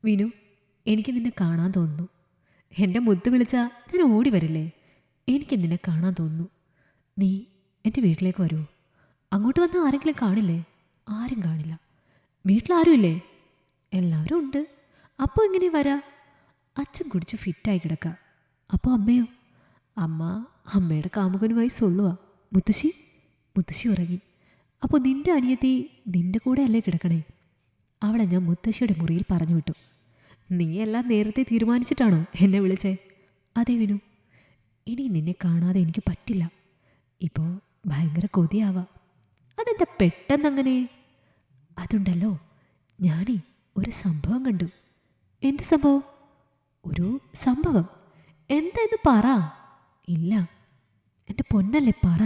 വിനു, എനിക്ക് നിന്നെ കാണാൻ തോന്നുന്നു. എൻ്റെ മുത്ത് വിളിച്ചാൽ ഞാൻ ഓടി വരില്ലേ? എനിക്ക് നിന്നെ കാണാൻ തോന്നുന്നു. നീ എൻ്റെ വീട്ടിലേക്ക് വരുമോ? അങ്ങോട്ട് വന്നാൽ ആരെങ്കിലും കാണില്ലേ? ആരും കാണില്ല. വീട്ടിലാരും ഇല്ലേ? എല്ലാവരും ഉണ്ട്. അപ്പോൾ എങ്ങനെ വരാ? അച്ഛൻ കുടിച്ച് ഫിറ്റായി കിടക്കുക. അപ്പോൾ അമ്മയോ? അമ്മ അമ്മയുടെ കാമുകനുമായി സൊള്ളുക. മുത്തശ്ശി ഉറങ്ങി. അപ്പോൾ നിൻ്റെ അനിയത്തി നിൻ്റെ കൂടെ അല്ലേ കിടക്കണേ? അവളെ ഞാൻ മുത്തശ്ശിയുടെ മുറിയിൽ പറഞ്ഞു വിട്ടു. നീ എല്ലാം നേരത്തെ തീരുമാനിച്ചിട്ടാണോ എന്നെ വിളിച്ചേ? അതെ വിനു, ഇനി നിന്നെ കാണാതെ എനിക്ക് പറ്റില്ല. ഇപ്പോൾ ഭയങ്കര കൊതിയാവാം. അതെന്താ പെട്ടെന്നങ്ങനെ? അതുണ്ടല്ലോ, ഞാനേ ഒരു സംഭവം കണ്ടു. എന്ത് സംഭവം? ഒരു സംഭവം. എന്താന്ന് പറ. ഇല്ല, എൻ്റെ പൊന്നല്ലേ, പറ.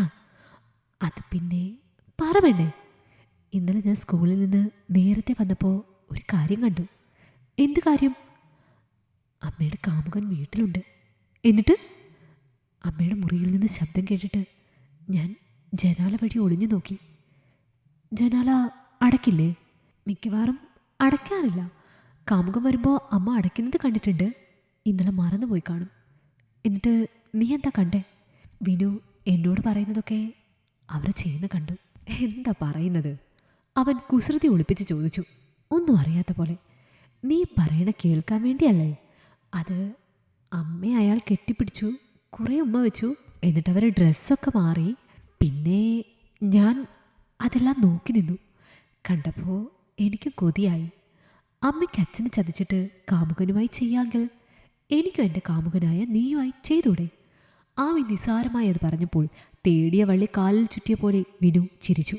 അത് പിന്നെ പറ വേണ്ടേ? ഇന്നലെ ഞാൻ സ്കൂളിൽ നിന്ന് നേരത്തെ വന്നപ്പോൾ ഒരു കാര്യം കണ്ടു. എന്ത് കാര്യം? അമ്മയുടെ കാമുകൻ വീട്ടിലുണ്ട്. എന്നിട്ട്? അമ്മയുടെ മുറിയിൽ നിന്ന് ശബ്ദം കേട്ടിട്ട് ഞാൻ ജനാല വഴി ഒളിഞ്ഞു നോക്കി. ജനാല അടയ്ക്കില്ലേ? മിക്കവാറും അടയ്ക്കാറില്ല. കാമുകൻ വരുമ്പോൾ അമ്മ അടയ്ക്കുന്നത് കണ്ടിട്ടുണ്ട്. ഇന്നലെ മറന്നുപോയി കാണും. എന്നിട്ട് നീ എന്താ കണ്ടേ? വിനു എന്നോട് പറയുന്നതൊക്കെ അവർ ചെയ്യുന്ന കണ്ടു. എന്താ പറയുന്നത്? അവൻ കുസൃതി ഒളിപ്പിച്ച് ചോദിച്ചു, ഒന്നും അറിയാത്ത പോലെ. നീ പറയണ കേൾക്കാൻ വേണ്ടിയല്ലേ? അത് അമ്മയെ അയാൾ കെട്ടിപ്പിടിച്ചു, കുറേ ഉമ്മ വെച്ചു. എന്നിട്ട് അവർ ഡ്രസ്സൊക്കെ മാറി. പിന്നെ ഞാൻ അതെല്ലാം നോക്കി നിന്നു. കണ്ടപ്പോൾ എനിക്ക് കൊതിയായി. അമ്മയ്ക്ക് അച്ഛനെ ചതിച്ചിട്ട് കാമുകനുമായി ചെയ്യാമെങ്കിൽ എനിക്കും എൻ്റെ കാമുകനായ നീയുമായി ചെയ്തൂടെ? ആമി നിസാരമായി അത് പറഞ്ഞപ്പോൾ തേടിയ വള്ളി കാലിൽ ചുറ്റിയ പോലെ വിനു ചിരിച്ചു.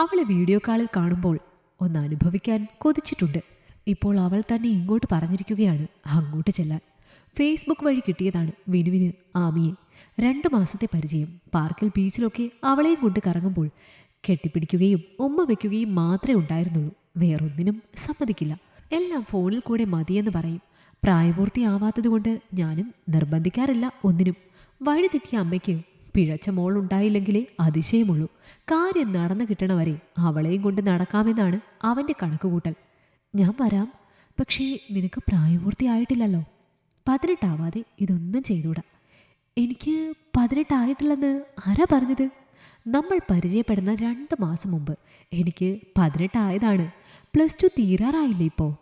അവളെ വീഡിയോ കാളിൽ കാണുമ്പോൾ ഒന്ന് അനുഭവിക്കാൻ കൊതിച്ചിട്ടുണ്ട്. ഇപ്പോൾ അവൾ തന്നെ ഇങ്ങോട്ട് പറഞ്ഞിരിക്കുകയാണ് അങ്ങോട്ട് ചെല്ലാൻ. ഫേസ്ബുക്ക് വഴി കിട്ടിയതാണ് വിനുവിന് ആമിയെ. 2 മാസത്തെ പരിചയം. പാർക്കിൽ ബീച്ചിലൊക്കെ അവളെയും കൊണ്ട് കറങ്ങുമ്പോൾ കെട്ടിപ്പിടിക്കുകയും ഉമ്മ വയ്ക്കുകയും മാത്രമേ ഉണ്ടായിരുന്നുള്ളൂ. വേറൊന്നിനും സമ്മതിക്കില്ല. എല്ലാം ഫോണിൽ കൂടെ മതിയെന്ന് പറയും. പ്രായപൂർത്തിയാവാത്തതുകൊണ്ട് ഞാനും നിർബന്ധിക്കാറില്ല ഒന്നിനും. വഴിതെറ്റിയ അമ്മയ്ക്ക് പിഴച്ച മോൾ ഉണ്ടായില്ലെങ്കിലേ അതിശയമുള്ളൂ. കാര്യം നടന്നു കിട്ടണവരെ അവളെയും കൊണ്ട് നടക്കാമെന്നാണ് അവൻ്റെ കണക്കുകൂട്ടൽ. ഞാൻ വരാം, പക്ഷേ നിനക്ക് പ്രായപൂർത്തിയായിട്ടില്ലല്ലോ. 18 ആവാതെ ഇതൊന്നും ചെയ്തൂടാ. എനിക്ക് 18 ആയിട്ടില്ലെന്ന് ആരാ പറഞ്ഞത്? നമ്മൾ പരിചയപ്പെടുന്ന 2 മാസം മുമ്പ് എനിക്ക് 18 ആയതാണ്. +2 തീരാറായില്ലേ ഇപ്പോൾ?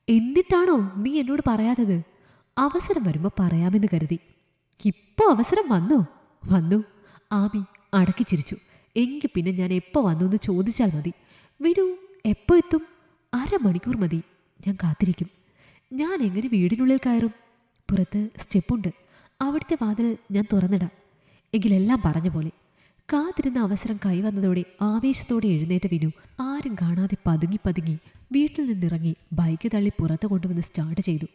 എന്നിട്ടാണോ നീ എന്നോട് പറയാത്തത്? അവസരം വരുമ്പോൾ പറയാമെന്ന് കരുതി. ഇപ്പോൾ അവസരം വന്നോ? വന്നു. ആമി അടക്കി ചിരിച്ചു. എങ്കിൽ പിന്നെ ഞാൻ എപ്പോൾ വന്നു എന്ന് ചോദിച്ചാൽ മതി. വിനു എപ്പോൾ എത്തും? 1/2 മണിക്കൂർ മതി. ഞാൻ കാത്തിരിക്കും. ഞാൻ എങ്ങനെ വീടിനുള്ളിൽ കയറും? പുറത്ത് സ്റ്റെപ്പുണ്ട്. അവിടുത്തെ വാതിൽ ഞാൻ തുറന്നിടാം. എങ്കിലെല്ലാം പറഞ്ഞ പോലെ. കാത്തിരുന്ന അവസരം കൈവന്നതോടെ ആവേശത്തോടെ എഴുന്നേറ്റ വിനു ആരും കാണാതെ പതുങ്ങി വീട്ടിൽ നിന്നിറങ്ങി ബൈക്ക് തള്ളി പുറത്ത് കൊണ്ടുവന്ന് സ്റ്റാർട്ട് ചെയ്തു.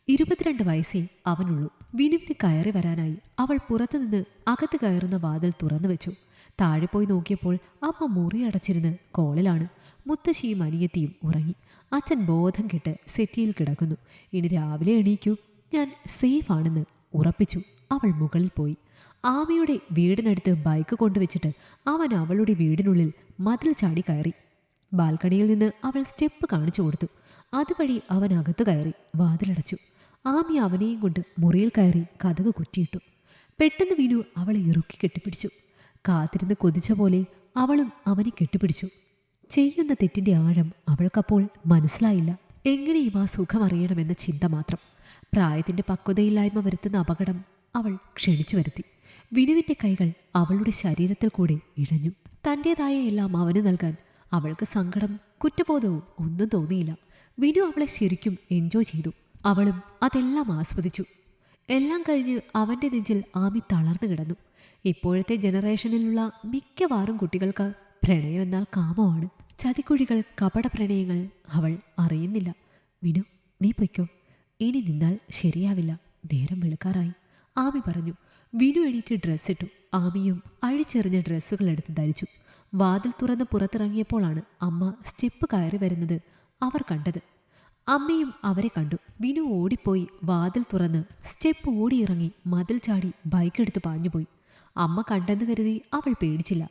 22 വയസ്സേ അവനുള്ളൂ. വിനുവിന് കയറി വരാനായി അവൾ പുറത്തുനിന്ന് അകത്ത് കയറുന്ന വാതിൽ തുറന്നു വെച്ചു. താഴെ പോയി നോക്കിയപ്പോൾ അമ്മ മുറി അടച്ചിരുന്ന് കോളിലാണ്. മുത്തശ്ശിയും അനിയത്തിയും ഉറങ്ങി. അച്ഛൻ ബോധം കെട്ട് സെറ്റിയിൽ കിടക്കുന്നു. ഇനി രാവിലെ എണീക്കൂ, ഞാൻ സേഫ് ആണെന്ന് ഉറപ്പിച്ചു അവൾ മുകളിൽ പോയി. ആമയുടെ വീടിനടുത്ത് ബൈക്ക് കൊണ്ടുവച്ചിട്ട് അവൻ അവളുടെ വീടിനുള്ളിൽ മതിൽ ചാടി കയറി. ബാൽക്കണിയിൽ നിന്ന് അവൾ സ്റ്റെപ്പ് കാണിച്ചു കൊടുത്തു. അതുവഴി അവൻ അകത്തു കയറി വാതിലടച്ചു. ആമി അവനെയും കൊണ്ട് മുറിയിൽ കയറി കതക് കുറ്റിയിട്ടു. പെട്ടെന്ന് വിനു അവളെ ഇറുക്കി കെട്ടിപ്പിടിച്ചു. കാത്തിരുന്ന് കൊതിച്ച പോലെ അവളും അവനെ കെട്ടിപ്പിടിച്ചു. ചെയ്യുന്ന തെറ്റിൻ്റെ ആഴം അവൾക്കപ്പോൾ മനസ്സിലായില്ല. എങ്ങനെയും ആ സുഖം അറിയണമെന്ന ചിന്ത മാത്രം. പ്രായത്തിൻ്റെ പക്വതയില്ലായ്മ വരുത്തുന്ന അപകടം അവൾ ക്ഷണിച്ചു വരുത്തി. വിനുവിൻ്റെ കൈകൾ അവളുടെ ശരീരത്തിൽ കൂടെ ഇഴഞ്ഞു. തൻ്റേതായ എല്ലാം അവന് നൽകാൻ അവൾക്ക് സങ്കടം, കുറ്റബോധവും ഒന്നും തോന്നിയില്ല. വിനു അവളെ ശരിക്കും എൻജോയ് ചെയ്തു. അവളും അതെല്ലാം ആസ്വദിച്ചു. എല്ലാം കഴിഞ്ഞ് അവൻ്റെ നെഞ്ചിൽ ആമി തളർന്നു കിടന്നു. ഇപ്പോഴത്തെ ജനറേഷനിലുള്ള മിക്കവാറും കുട്ടികൾക്ക് പ്രണയം എന്നാൽ കാമമാണ്. ചതിക്കുഴികൾ, കപട പ്രണയങ്ങൾ അവൾ അറിയുന്നില്ല. വിനു, നീ പൊയ്ക്കോ. ഇനി നിന്നാൽ ശരിയാവില്ല. നേരം വെളുക്കാറായി, ആമി പറഞ്ഞു. വിനു എണീറ്റ് ഡ്രസ്സിട്ടു. ആമിയും അഴിച്ചെറിഞ്ഞ ഡ്രസ്സുകൾ എടുത്ത് ധരിച്ചു. വാതിൽ തുറന്ന് പുറത്തിറങ്ങിയപ്പോഴാണ് അമ്മ സ്റ്റെപ്പ് കയറി വരുന്നത് അവർ കണ്ടത്. അമ്മയും അവരെ കണ്ടു. വിനു ഓടിപ്പോയി വാതിൽ തുറന്ന് സ്റ്റെപ്പ് ഓടിയിറങ്ങി മതിൽ ചാടി ബൈക്കെടുത്ത് പാഞ്ഞുപോയി. അമ്മ കണ്ടെന്ന് കരുതി അവൾ പേടിച്ചില്ല.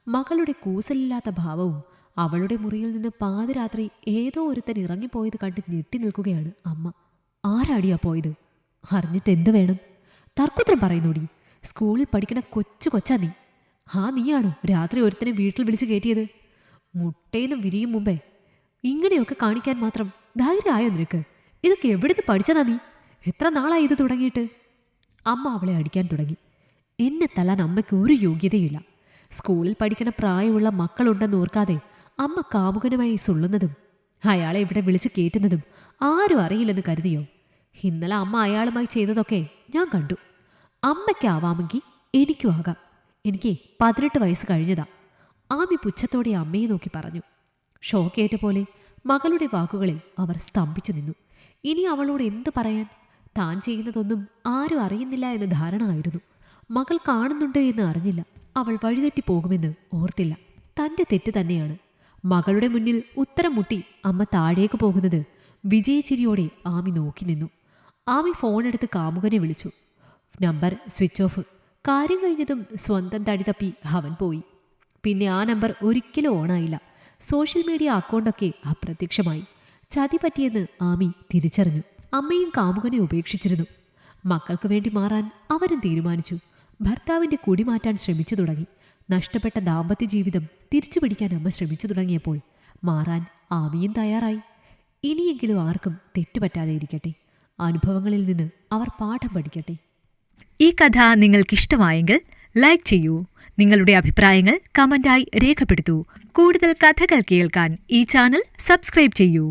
മകളുടെ കൂസലില്ലാത്ത ഭാവവും അവളുടെ മുറിയിൽ നിന്ന് പാതിരാത്രി ഏതോ ഒരുത്തൻ ഇറങ്ങിപ്പോയത് കണ്ട് ഞെട്ടി നിൽക്കുകയാണ് അമ്മ. ആരാടിയാ പോയത്? അറിഞ്ഞിട്ട് എന്ത് വേണം? തർക്കുത്തരം പറയുന്നോടി. സ്കൂളിൽ പഠിക്കണ കൊച്ചാ നീ. നീയാണോ രാത്രി ഒരുത്തനെ വീട്ടിൽ വിളിച്ച് കയറ്റിയത്? മുട്ടേന്ന് വിരിയും മുമ്പേ ഇങ്ങനെയൊക്കെ കാണിക്കാൻ മാത്രം ധൈര്യമായോ നിനക്ക്? ഇതൊക്കെ എവിടുന്ന് പഠിച്ചതാ നീ? എത്ര നാളായി ഇത് തുടങ്ങിയിട്ട്? അമ്മ അവളെ അടിക്കാൻ തുടങ്ങി. എന്നെ തല്ലാൻ അമ്മയ്ക്ക് ഒരു യോഗ്യതയില്ല. സ്കൂളിൽ പഠിക്കണ പ്രായമുള്ള മക്കളുണ്ടെന്ന് ഓർക്കാതെ അമ്മ കാമുകനുമായി സുള്ളുന്നതും അയാളെ ഇവിടെ വിളിച്ച് കയറ്റുന്നതും ആരും അറിയില്ലെന്ന് കരുതിയോ? ഇന്നലെ അമ്മ അയാളുമായി ചെയ്തതൊക്കെ ഞാൻ കണ്ടു. അമ്മയ്ക്കാവാമെങ്കിൽ എനിക്കും ആകാം. എനിക്ക് 18 വയസ്സ് കഴിഞ്ഞതാ. ആമി പുച്ഛത്തോടെ അമ്മയെ നോക്കി പറഞ്ഞു. ഷോക്കേറ്റ പോലെ മകളുടെ വാക്കുകളിൽ അവർ സ്തംഭിച്ചു നിന്നു. ഇനി അവളോട് എന്ത് പറയാൻ? താൻ ചെയ്യുന്നതൊന്നും ആരും അറിയുന്നില്ല എന്ന ധാരണ ആയിരുന്നു. മകൾ കാണുന്നുണ്ട് എന്ന് അറിഞ്ഞില്ല. അവൾ വഴിതെറ്റി പോകുമെന്ന് ഓർത്തില്ല. തൻ്റെ തെറ്റ് തന്നെയാണ്. മകളുടെ മുന്നിൽ ഉത്തരം മുട്ടി അമ്മ താഴേക്ക് പോകുന്നത് വിജയച്ചിരിയോടെ ആമി നോക്കി നിന്നു. ആമി ഫോണെടുത്ത് കാമുകനെ വിളിച്ചു. Number switch off. കാര്യം കഴിഞ്ഞതും സ്വന്തം തടി തപ്പി അവൻ പോയി. പിന്നെ ആ നമ്പർ ഒരിക്കലും ഓണായില്ല. സോഷ്യൽ മീഡിയ അക്കൗണ്ടൊക്കെ അപ്രത്യക്ഷമായി. ചതി പറ്റിയെന്ന് ആമി തിരിച്ചറിഞ്ഞു. അമ്മയും കാമുകനെ ഉപേക്ഷിച്ചിരുന്നു. മക്കൾക്ക് വേണ്ടി മാറാൻ അവരും തീരുമാനിച്ചു. ഭർത്താവിൻ്റെ കുടി മാറ്റാൻ ശ്രമിച്ചു തുടങ്ങി. നഷ്ടപ്പെട്ട ദാമ്പത്യ ജീവിതം തിരിച്ചു പിടിക്കാൻ അമ്മ ശ്രമിച്ചു തുടങ്ങിയപ്പോൾ മാറാൻ ആമിയും തയ്യാറായി. ഇനിയെങ്കിലും ആർക്കും തെറ്റുപറ്റാതെ ഇരിക്കട്ടെ. അനുഭവങ്ങളിൽ നിന്ന് അവർ പാഠം പഠിക്കട്ടെ. ഈ കഥ നിങ്ങൾക്കിഷ്ടമായെങ്കിൽ ലൈക്ക് ചെയ്യൂ. നിങ്ങളുടെ അഭിപ്രായങ്ങൾ കമന്റായി രേഖപ്പെടുത്തൂ. കൂടുതൽ കഥകൾ കേൾക്കാൻ ഈ ചാനൽ സബ്സ്ക്രൈബ് ചെയ്യൂ.